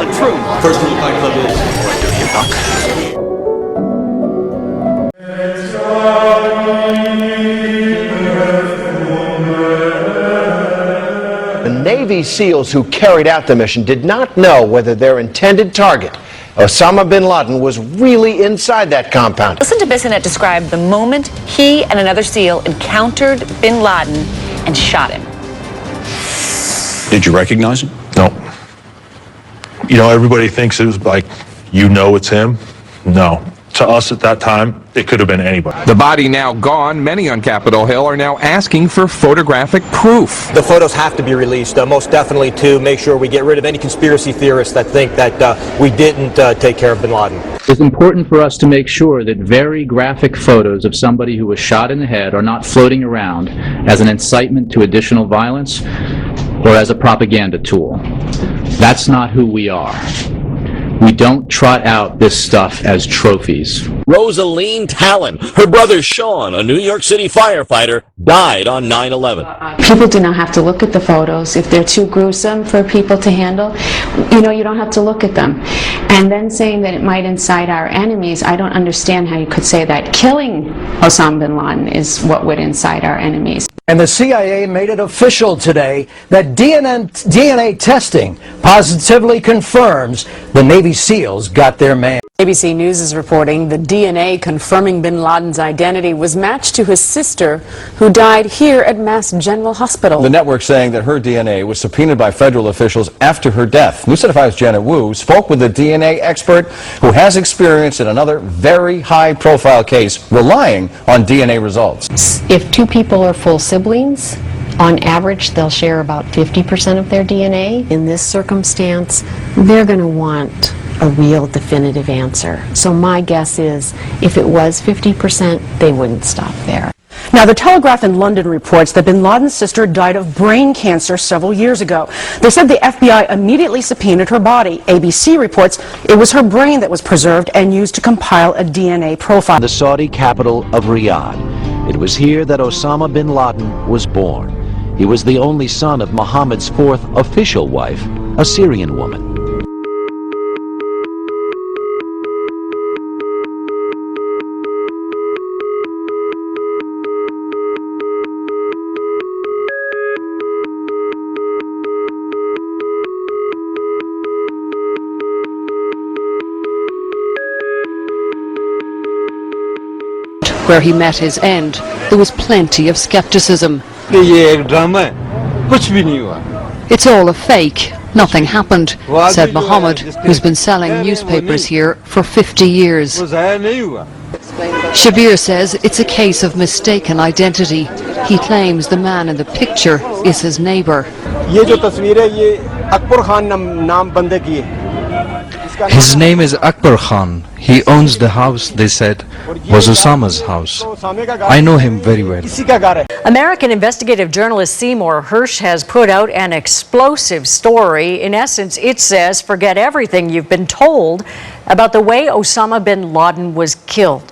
a true First rule of Fight Club is... What do you talk? The Navy SEALs who carried out the mission did not know whether their intended target, Osama bin Laden, was really inside that compound. Listen to Bissonnette describe the moment he and another SEAL encountered bin Laden and shot him. Did you recognize him? No. You know, everybody thinks it was like, you know it's him. No. To us at that time, it could have been anybody. The body now gone, many on Capitol Hill are now asking for photographic proof. The photos have to be released, most definitely to make sure we get rid of any conspiracy theorists that think that we didn't take care of bin Laden. It's important for us to make sure that very graphic photos of somebody who was shot in the head are not floating around as an incitement to additional violence or as a propaganda tool. That's not who we are. We don't trot out this stuff as trophies. Rosaline Talon, her brother Sean, a New York City firefighter, died on 9/11. People do not have to look at the photos. If they're too gruesome for people to handle, you don't have to look at them. And then saying that it might incite our enemies, I don't understand how you could say that. Killing Osama bin Laden is what would incite our enemies. And the CIA made it official today that DNA testing positively confirms the Navy SEALs got their man. ABC News is reporting the DNA confirming bin Laden's identity was matched to his sister, who died here at Mass General Hospital. The network saying that her DNA was subpoenaed by federal officials after her death. News 5's Janet Wu spoke with a DNA expert who has experience in another very high-profile case relying on DNA results. If two people are full siblings, on average, they'll share about 50% of their DNA. In this circumstance, they're going to want a real definitive answer. So my guess is if it was 50%, they wouldn't stop there. Now, the Telegraph in London reports that bin Laden's sister died of brain cancer several years ago. They said the FBI immediately subpoenaed her body. ABC reports it was her brain that was preserved and used to compile a DNA profile. The Saudi capital of Riyadh. It was here that Osama bin Laden was born. He was the only son of Muhammad's fourth official wife, a Syrian woman. Where he met his end, there was plenty of skepticism. It's all a fake. Nothing happened, said Muhammad, who's been selling newspapers here for 50 years. Shabir says it's a case of mistaken identity. He claims the man in the picture is his neighbor. His name is Akbar Khan. He owns the house they said was Osama's house. I know him very well. American investigative journalist Seymour Hirch has put out an explosive story. In essence, it says, forget everything you've been told about the way Osama bin Laden was killed.